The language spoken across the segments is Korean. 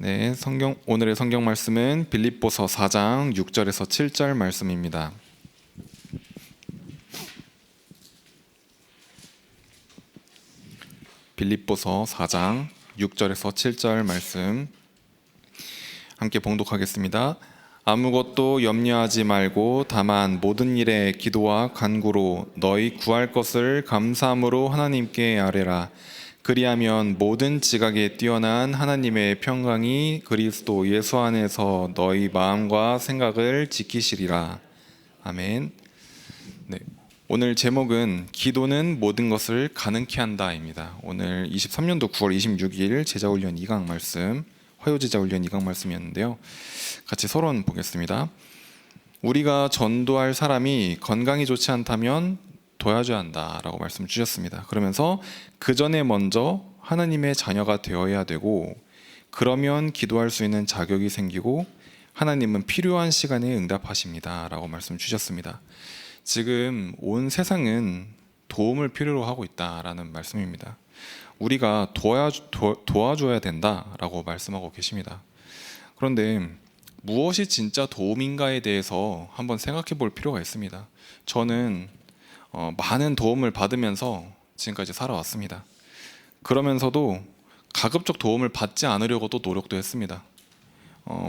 네, 오늘의 성경 말씀은 빌립보서 4장 6절에서 7절 말씀입니다. 빌립보서 4장 6절에서 7절 말씀 함께 봉독하겠습니다. 아무것도 염려하지 말고 다만 모든 일에 기도와 간구로 너희 구할 것을 감사함으로 하나님께 아뢰라. 그리하면 모든 지각에 뛰어난 하나님의 평강이 그리스도 예수 안에서 너희 마음과 생각을 지키시리라. 아멘. 네, 오늘 제목은 기도는 모든 것을 가능케 한다입니다. 오늘 23년도 9월 26일 제자훈련 2강 말씀, 화요제자훈련 2강 말씀이었는데요. 같이 서론 보겠습니다. 우리가 전도할 사람이 건강이 좋지 않다면 도와줘야 한다라고 말씀 주셨습니다. 그러면서 그 전에 먼저 하나님의 자녀가 되어야 되고, 그러면 기도할 수 있는 자격이 생기고 하나님은 필요한 시간에 응답하십니다 라고 말씀 주셨습니다. 지금 온 세상은 도움을 필요로 하고 있다라는 말씀입니다. 우리가 도와줘야 된다라고 말씀하고 계십니다. 그런데 무엇이 진짜 도움인가에 대해서 한번 생각해 볼 필요가 있습니다. 저는 많은 도움을 받으면서 지금까지 살아왔습니다. 그러면서도 가급적 도움을 받지 않으려고 또 노력도 했습니다.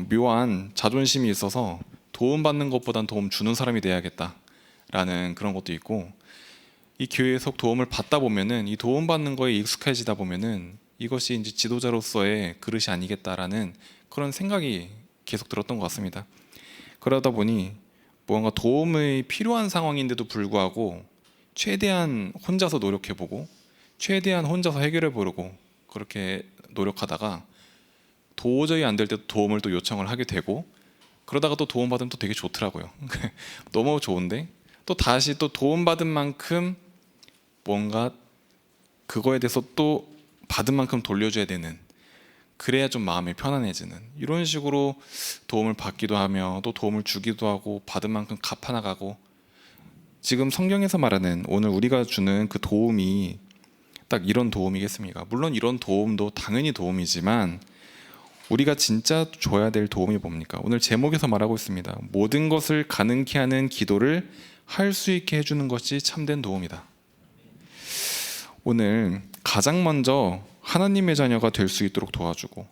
묘한 자존심이 있어서 도움받는 것보단 도움 주는 사람이 돼야겠다라는 그런 것도 있고, 이 계속 도움을 받다 보면은 이 도움받는 거에 익숙해지다 보면은 이것이 이제 지도자로서의 그릇이 아니겠다라는 그런 생각이 계속 들었던 것 같습니다. 그러다 보니 뭔가 도움이 필요한 상황인데도 불구하고 최대한 혼자서 노력해보고 최대한 혼자서 해결해보려고 그렇게 노력하다가 도저히 안 될 때 도움을 또 요청을 하게 되고, 그러다가 또 도움받으면 또 되게 좋더라고요. 너무 좋은데 또 다시 또 도움받은 만큼 뭔가 그거에 대해서 또 받은 만큼 돌려줘야 되는, 그래야 좀 마음이 편안해지는, 이런 식으로 도움을 받기도 하며 또 도움을 주기도 하고 받은 만큼 갚아나가고, 지금 성경에서 말하는 오늘 우리가 주는 그 도움이 딱 이런 도움이겠습니까? 물론 이런 도움도 당연히 도움이지만 우리가 진짜 줘야 될 도움이 뭡니까? 오늘 제목에서 말하고 있습니다. 모든 것을 가능케 하는 기도를 할 수 있게 해주는 것이 참된 도움이다. 오늘 가장 먼저 하나님의 자녀가 될 수 있도록 도와주고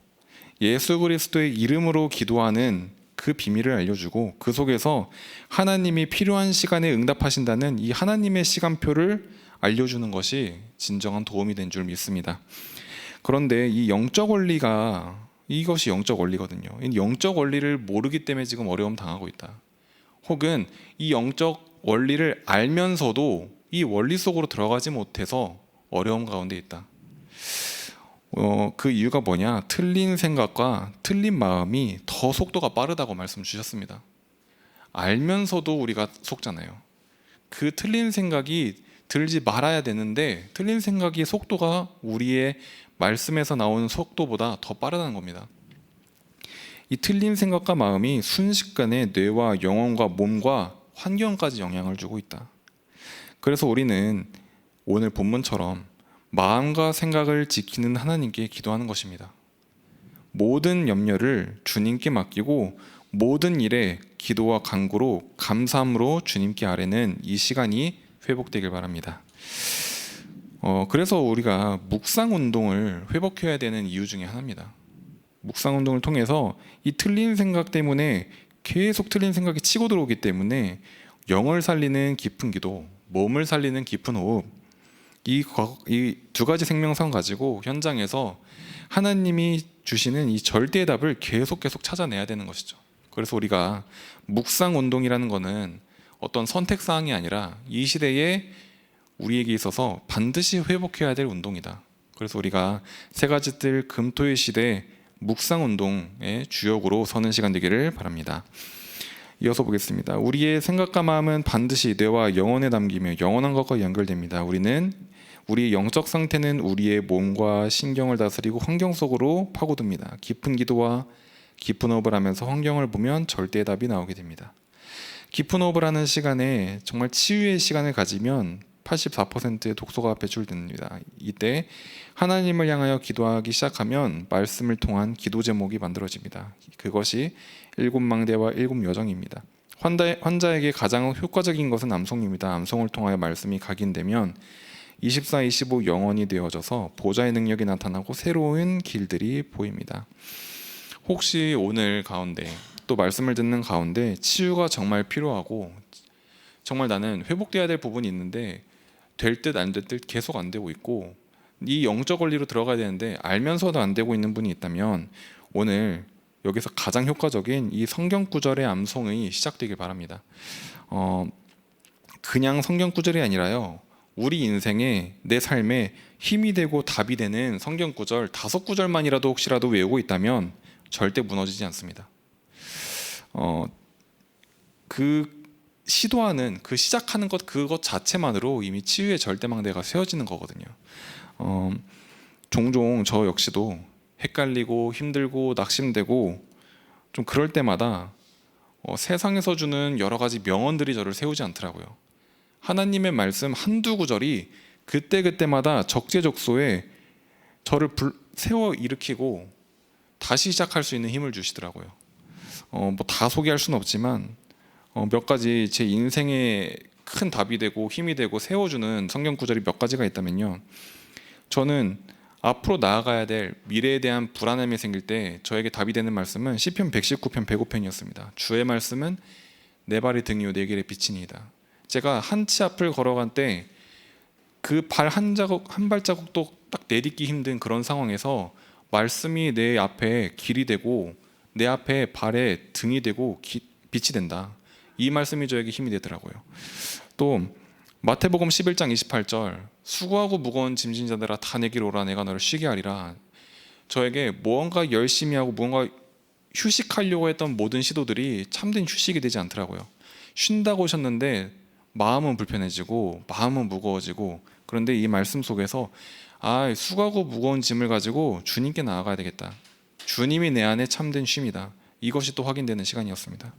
예수 그리스도의 이름으로 기도하는 그 비밀을 알려주고, 그 속에서 하나님이 필요한 시간에 응답하신다는 이 하나님의 시간표를 알려주는 것이 진정한 도움이 된 줄 믿습니다. 그런데 이 영적 원리가, 이것이 영적 원리거든요. 이 영적 원리를 모르기 때문에 지금 어려움 당하고 있다. 혹은 이 영적 원리를 알면서도 이 원리 속으로 들어가지 못해서 어려움 가운데 있다. 그 이유가 뭐냐? 틀린 생각과 틀린 마음이 더 속도가 빠르다고 말씀 주셨습니다. 알면서도 우리가 속잖아요. 그 틀린 생각이 들지 말아야 되는데 틀린 생각이 속도가 우리의 말씀에서 나오는 속도보다 더 빠르다는 겁니다. 이 틀린 생각과 마음이 순식간에 뇌와 영혼과 몸과 환경까지 영향을 주고 있다. 그래서 우리는 오늘 본문처럼 마음과 생각을 지키는 하나님께 기도하는 것입니다. 모든 염려를 주님께 맡기고 모든 일에 기도와 간구로 감사함으로 주님께 아뢰는 이 시간이 회복되길 바랍니다. 그래서 우리가 묵상 운동을 회복해야 되는 이유 중에 하나입니다. 묵상 운동을 통해서 이 틀린 생각 때문에 계속 틀린 생각이 치고 들어오기 때문에 영을 살리는 깊은 기도, 몸을 살리는 깊은 호흡, 이 두 가지 생명성 가지고 현장에서 하나님이 주시는 이 절대의 답을 계속 찾아내야 되는 것이죠. 그래서 우리가 묵상 운동이라는 것은 어떤 선택사항이 아니라 이 시대에 우리에게 있어서 반드시 회복해야 될 운동이다. 그래서 우리가 세 가지 뜰 금토일 시대 묵상 운동의 주역으로 서는 시간 되기를 바랍니다. 이어서 보겠습니다. 우리의 생각과 마음은 반드시 뇌와 영혼에 남기며 영원한 것과 연결됩니다. 우리의 영적 상태는 우리의 몸과 신경을 다스리고 환경 속으로 파고듭니다. 깊은 기도와 깊은 호흡을 하면서 환경을 보면 절대의 답이 나오게 됩니다. 깊은 호흡을 하는 시간에 정말 치유의 시간을 가지면 84%의 독소가 배출됩니다. 이때 하나님을 향하여 기도하기 시작하면 말씀을 통한 기도 제목이 만들어집니다. 그것이 일곱 망대와 일곱 여정입니다. 환자에게 가장 효과적인 것은 암송입니다. 암송을 통하여 말씀이 각인되면 24, 25 영원이 되어져서 보좌의 능력이 나타나고 새로운 길들이 보입니다. 혹시 오늘 가운데 또 말씀을 듣는 가운데 치유가 정말 필요하고 정말 나는 회복돼야 될 부분이 있는데 될 듯 안 될 듯 계속 안 되고 있고 이 영적 원리로 들어가야 되는데 알면서도 안 되고 있는 분이 있다면 오늘 여기서 가장 효과적인 이 성경 구절의 암송이 시작되길 바랍니다. 그냥 성경 구절이 아니라요, 우리 인생에 내 삶에 힘이 되고 답이 되는 성경 구절 5구절만이라도 혹시라도 외우고 있다면 절대 무너지지 않습니다. 그 시도하는 그 시작하는 것 그것 자체만으로 이미 치유의 절대망대가 세워지는 거거든요. 종종 저 역시도 헷갈리고 힘들고 낙심되고 좀 그럴 때마다 세상에서 주는 여러 가지 명언들이 저를 세우지 않더라고요. 하나님의 말씀 한두 구절이 그때그때마다 적재적소에 저를 세워 일으키고 다시 시작할 수 있는 힘을 주시더라고요. 뭐 다 소개할 수는 없지만 몇 가지 제 인생에 큰 답이 되고 힘이 되고 세워주는 성경 구절이 몇 가지가 있다면요, 저는 앞으로 나아가야 될 미래에 대한 불안함이 생길 때 저에게 답이 되는 말씀은 시편 119편 105편이었습니다. 주의 말씀은 내 발의 등이요 내 길의 빛이니이다. 제가 한 치 앞을 걸어간 때 그 발 한 발자국도 딱 내딛기 힘든 그런 상황에서 말씀이 내 앞에 길이 되고 내 앞에 발에 등이 되고 빛이 된다. 이 말씀이 저에게 힘이 되더라고요. 또 마태복음 11장 28절 수고하고 무거운 짐진 자들아 다 내게로 오라 내가 너를 쉬게 하리라. 저에게 무언가 열심히 하고 무언가 휴식하려고 했던 모든 시도들이 참된 휴식이 되지 않더라고요. 쉰다고 오셨는데 마음은 불편해지고 마음은 무거워지고, 그런데 이 말씀 속에서 수고하고 무거운 짐을 가지고 주님께 나아가야 되겠다. 주님이 내 안에 참된 쉼이다. 이것이 또 확인되는 시간이었습니다.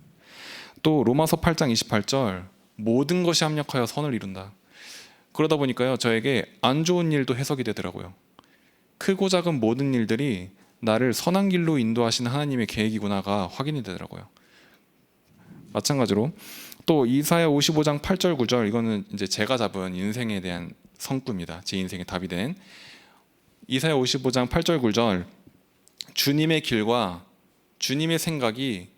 또 로마서 8장 28절 모든 것이 합력하여 선을 이룬다. 그러다 보니까요, 저에게 안 좋은 일도 해석이 되더라고요. 크고 작은 모든 일들이 나를 선한 길로 인도하시는 하나님의 계획이구나가 확인이 되더라고요. 마찬가지로 또 이사야 55장 8절 9절, 이거는 이제 제가 잡은 인생에 대한 성구입니다. 제 인생의 답이 된 이사야 55장 8절 9절 주님의 길과 주님의 생각이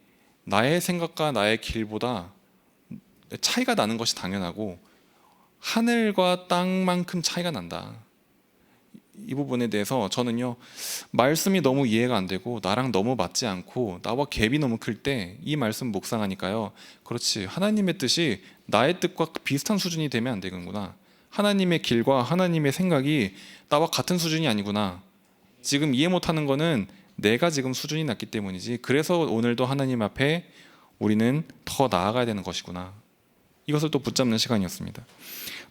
나의 생각과 나의 길보다 차이가 나는 것이 당연하고 하늘과 땅만큼 차이가 난다. 이 부분에 대해서 저는요, 말씀이 너무 이해가 안 되고 나랑 너무 맞지 않고 나와 갭이 너무 클 때 이 말씀 묵상하니까요, 그렇지, 하나님의 뜻이 나의 뜻과 비슷한 수준이 되면 안 되는구나. 하나님의 길과 하나님의 생각이 나와 같은 수준이 아니구나. 지금 이해 못하는 거는 내가 지금 수준이 낮기 때문이지, 그래서 오늘도 하나님 앞에 우리는 더 나아가야 되는 것이구나. 이것을 또 붙잡는 시간이었습니다.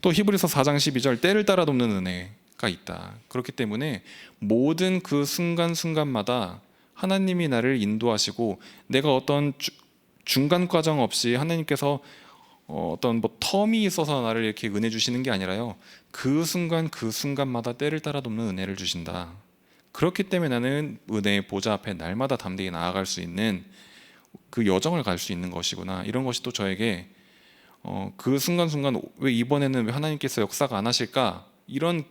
또 히브리서 4장 12절 때를 따라 돕는 은혜가 있다. 그렇기 때문에 모든 그 순간순간마다 하나님이 나를 인도하시고 내가 어떤 중간 과정 없이 하나님께서 어떤 텀이 있어서 나를 이렇게 은혜 주시는 게 아니라요, 그 순간 그 순간마다 때를 따라 돕는 은혜를 주신다. 그렇기 때문에 나는 은혜의 보좌 앞에 날마다 담대히 나아갈 수 있는 그 여정을 갈 수 있는 것이구나. 이런 것이 또 저에게 그 순간순간 왜 이번에는 왜 하나님께서 역사가 안 하실까, 이런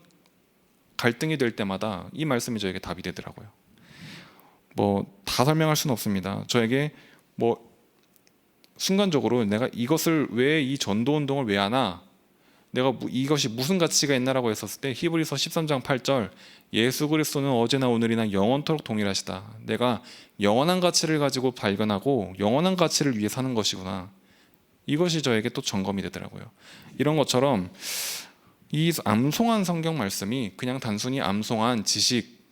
갈등이 될 때마다 이 말씀이 저에게 답이 되더라고요. 다 설명할 수는 없습니다. 저에게 순간적으로 내가 이것을 왜 이 전도 운동을 왜 하나, 내가 이것이 무슨 가치가 있나라고 했었을 때 히브리서 13장 8절 예수 그리스도는 어제나 오늘이나 영원토록 동일하시다. 내가 영원한 가치를 가지고 발견하고 영원한 가치를 위해 사는 것이구나. 이것이 저에게 또 점검이 되더라고요. 이런 것처럼 이 암송한 성경 말씀이 그냥 단순히 암송한 지식,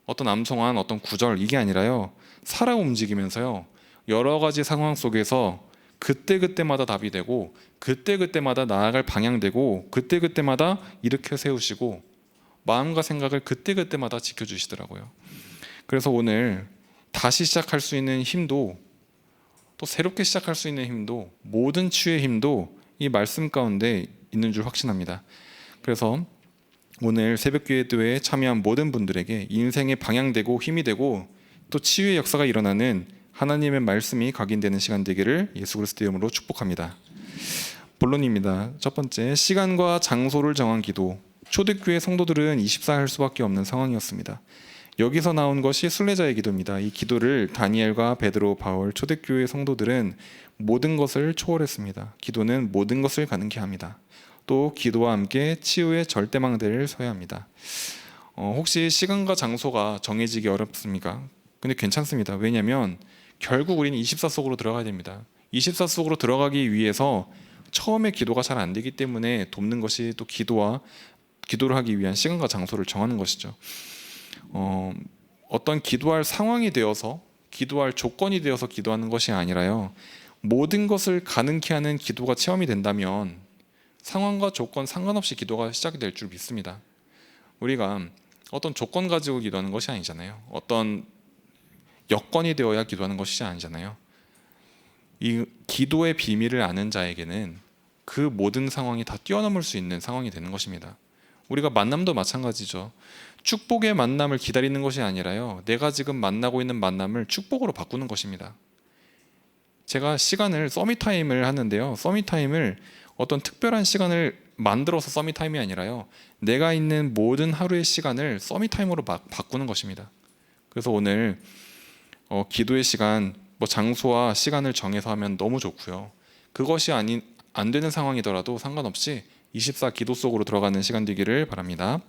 암송한 어떤 구절, 이게 아니라요, 살아 움직이면서요, 여러 가지 상황 속에서 그때그때마다 답이 되고 그때그때마다 나아갈 방향되고 그때그때마다 일으켜 세우시고 마음과 생각을 그때그때마다 지켜주시더라고요. 그래서 오늘 다시 시작할 수 있는 힘도, 또 새롭게 시작할 수 있는 힘도, 모든 치유의 힘도 이 말씀 가운데 있는 줄 확신합니다. 그래서 오늘 새벽기도회에 참여한 모든 분들에게 인생의 방향되고 힘이 되고 또 치유의 역사가 일어나는 하나님의 말씀이 각인되는 시간 되기를 예수 그리스도의 이름으로 축복합니다. 본론입니다. 첫 번째, 시간과 장소를 정한 기도. 초대교회 성도들은 24할 수밖에 없는 상황이었습니다. 여기서 나온 것이 순례자의 기도입니다. 이 기도를 다니엘과 베드로, 바울, 초대교회 성도들은 모든 것을 초월했습니다. 기도는 모든 것을 가능케 합니다. 또 기도와 함께 치유의 절대망대를 서야 합니다. 혹시 시간과 장소가 정해지기 어렵습니까? 근데 괜찮습니다. 왜냐하면 결국 우리는 24 속으로 들어가야 됩니다. 24 속으로 들어가기 위해서 처음에 기도가 잘 안 되기 때문에 돕는 것이 또 기도를 하기 위한 시간과 장소를 정하는 것이죠. 어떤 기도할 상황이 되어서 기도할 조건이 되어서 기도하는 것이 아니라요, 모든 것을 가능케 하는 기도가 체험이 된다면 상황과 조건 상관없이 기도가 시작이 될 줄 믿습니다. 우리가 어떤 조건 가지고 기도하는 것이 아니잖아요. 어떤 여건이 되어야 기도하는 것이 아니잖아요. 이 기도의 비밀을 아는 자에게는 그 모든 상황이 다 뛰어넘을 수 있는 상황이 되는 것입니다. 우리가 만남도 마찬가지죠. 축복의 만남을 기다리는 것이 아니라요, 내가 지금 만나고 있는 만남을 축복으로 바꾸는 것입니다. 제가 시간을 서밋타임을 하는데요, 서밋타임을 어떤 특별한 시간을 만들어서 서밋타임이 아니라요, 내가 있는 모든 하루의 시간을 서밋타임으로 바꾸는 것입니다. 그래서 오늘 기도의 시간, 장소와 시간을 정해서 하면 너무 좋고요. 그것이 안 되는 상황이더라도 상관없이 24 기도 속으로 들어가는 시간 되기를 바랍니다.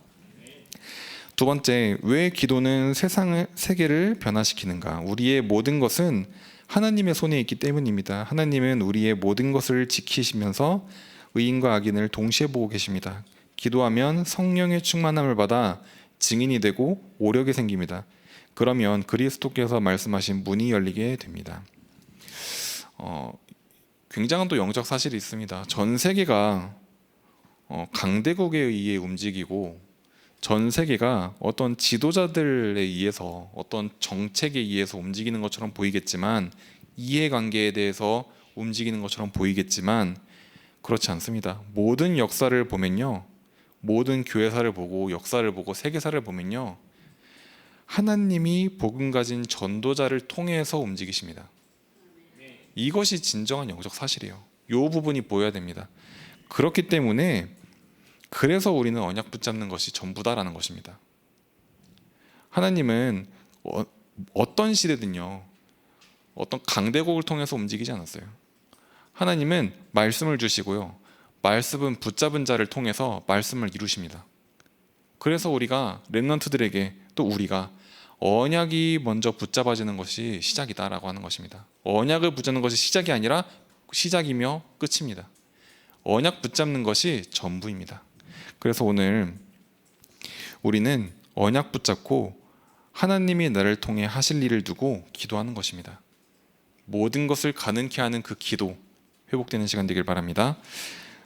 두 번째, 왜 기도는 세계를 변화시키는가? 우리의 모든 것은 하나님의 손에 있기 때문입니다. 하나님은 우리의 모든 것을 지키시면서 의인과 악인을 동시에 보고 계십니다. 기도하면 성령의 충만함을 받아 증인이 되고 오력이 생깁니다. 그러면 그리스도께서 말씀하신 문이 열리게 됩니다. 굉장한 또 영적 사실이 있습니다. 전 세계가 강대국에 의해 움직이고 전 세계가 어떤 지도자들에 의해서 어떤 정책에 의해서 움직이는 것처럼 보이겠지만, 이해관계에 대해서 움직이는 것처럼 보이겠지만 그렇지 않습니다. 모든 역사를 보면요, 모든 교회사를 보고 역사를 보고 세계사를 보면요, 하나님이 복음 가진 전도자를 통해서 움직이십니다. 이것이 진정한 영적 사실이에요. 이 부분이 보여야 됩니다. 그렇기 때문에 그래서 우리는 언약 붙잡는 것이 전부다라는 것입니다. 하나님은 어떤 시대든요, 어떤 강대국을 통해서 움직이지 않았어요. 하나님은 말씀을 주시고요, 말씀은 붙잡은 자를 통해서 말씀을 이루십니다. 그래서 우리가 렘넌트들에게, 또 우리가 언약이 먼저 붙잡아지는 것이 시작이다라고 하는 것입니다. 언약을 붙잡는 것이 시작이 아니라 시작이며 끝입니다. 언약 붙잡는 것이 전부입니다. 그래서 오늘 우리는 언약 붙잡고 하나님이 나를 통해 하실 일을 두고 기도하는 것입니다. 모든 것을 가능케 하는 그 기도, 회복되는 시간 되길 바랍니다.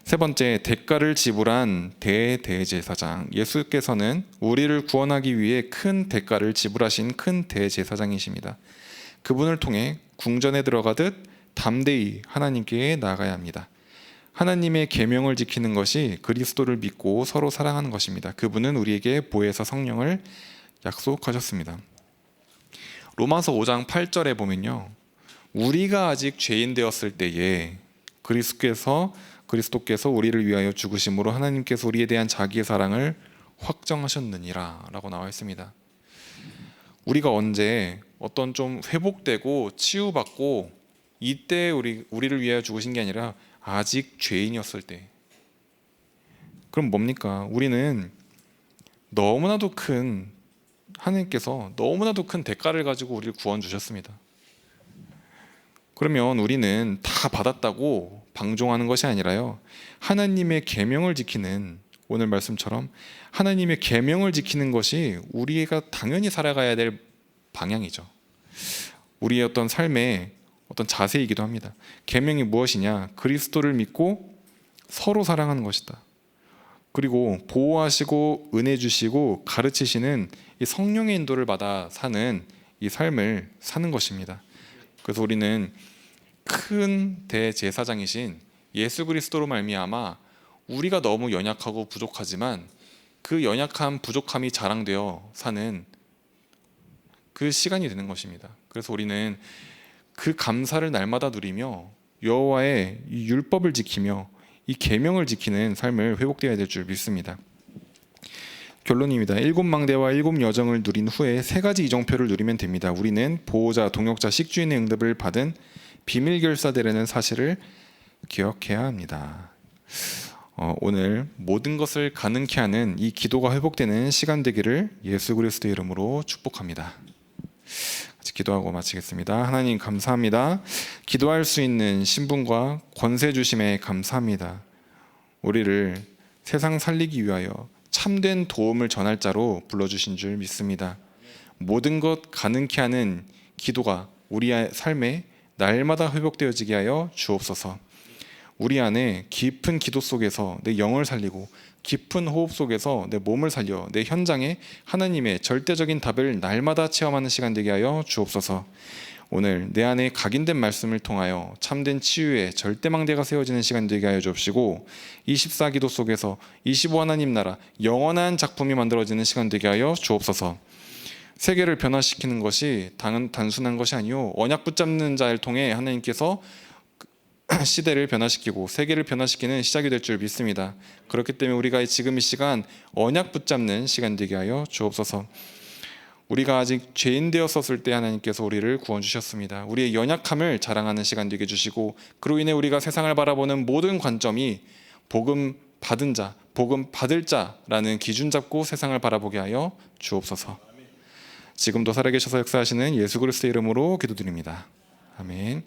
세 번째, 대가를 지불한 대제사장. 예수께서는 우리를 구원하기 위해 큰 대가를 지불하신 큰 대제사장이십니다. 그분을 통해 궁전에 들어가듯 담대히 하나님께 나아가야 합니다. 하나님의 계명을 지키는 것이 그리스도를 믿고 서로 사랑하는 것입니다. 그분은 우리에게 보혜사 성령을 약속하셨습니다. 로마서 5장 8절에 보면요, 우리가 아직 죄인 되었을 때에 그리스도께서 우리를 위하여 죽으심으로 하나님께서 우리에 대한 자기의 사랑을 확정하셨느니라 라고 나와 있습니다. 우리가 언제 어떤 좀 회복되고 치유받고 이때 우리를 위하여 죽으신 게 아니라 아직 죄인이었을 때. 그럼 뭡니까? 우리는 너무나도 큰, 하나님께서 너무나도 큰 대가를 가지고 우리를 구원 주셨습니다. 그러면 우리는 다 받았다고 방종하는 것이 아니라요, 하나님의 계명을 지키는, 오늘 말씀처럼 하나님의 계명을 지키는 것이 우리가 당연히 살아가야 될 방향이죠. 우리의 어떤 삶의 어떤 자세이기도 합니다. 계명이 무엇이냐? 그리스도를 믿고 서로 사랑하는 것이다. 그리고 보호하시고 은혜 주시고 가르치시는 이 성령의 인도를 받아 사는 이 삶을 사는 것입니다. 그래서 우리는 큰 대제사장이신 예수 그리스도로 말미암아 우리가 너무 연약하고 부족하지만 그 연약함, 부족함이 자랑되어 사는 그 시간이 되는 것입니다. 그래서 우리는 그 감사를 날마다 누리며 여호와의 이 율법을 지키며 이 계명을 지키는 삶을 회복되어야 될 줄 믿습니다. 결론입니다. 7망대와 7여정을 누린 후에 3가지 이정표를 누리면 됩니다. 우리는 보호자, 동역자, 식주인의 응답을 받은 비밀결사되라는 사실을 기억해야 합니다. 오늘 모든 것을 가능케 하는 이 기도가 회복되는 시간 되기를 예수 그리스도의 이름으로 축복합니다. 같이 기도하고 마치겠습니다. 하나님 감사합니다. 기도할 수 있는 신분과 권세 주심에 감사합니다. 우리를 세상 살리기 위하여 참된 도움을 전할 자로 불러주신 줄 믿습니다. 모든 것 가능케 하는 기도가 우리의 삶에 날마다 회복되어지게 하여 주옵소서. 우리 안에 깊은 기도 속에서 내 영을 살리고 깊은 호흡 속에서 내 몸을 살려 내 현장에 하나님의 절대적인 답을 날마다 체험하는 시간 되게 하여 주옵소서. 오늘 내 안에 각인된 말씀을 통하여 참된 치유의 절대망대가 세워지는 시간 되게 하여 주옵시고 24기도 속에서 25 하나님 나라 영원한 작품이 만들어지는 시간 되게 하여 주옵소서. 세계를 변화시키는 것이 단순한 것이 아니요 언약 붙잡는 자를 통해 하나님께서 시대를 변화시키고 세계를 변화시키는 시작이 될 줄 믿습니다. 그렇기 때문에 우리가 지금 이 시간 언약 붙잡는 시간 되게 하여 주옵소서. 우리가 아직 죄인 되었었을 때 하나님께서 우리를 구원 주셨습니다. 우리의 연약함을 자랑하는 시간 되게 주시고 그로 인해 우리가 세상을 바라보는 모든 관점이 복음 받은 자, 복음 받을 자라는 기준 잡고 세상을 바라보게 하여 주옵소서. 지금도 살아계셔서 역사하시는 예수 그리스도의 이름으로 기도드립니다. 아멘.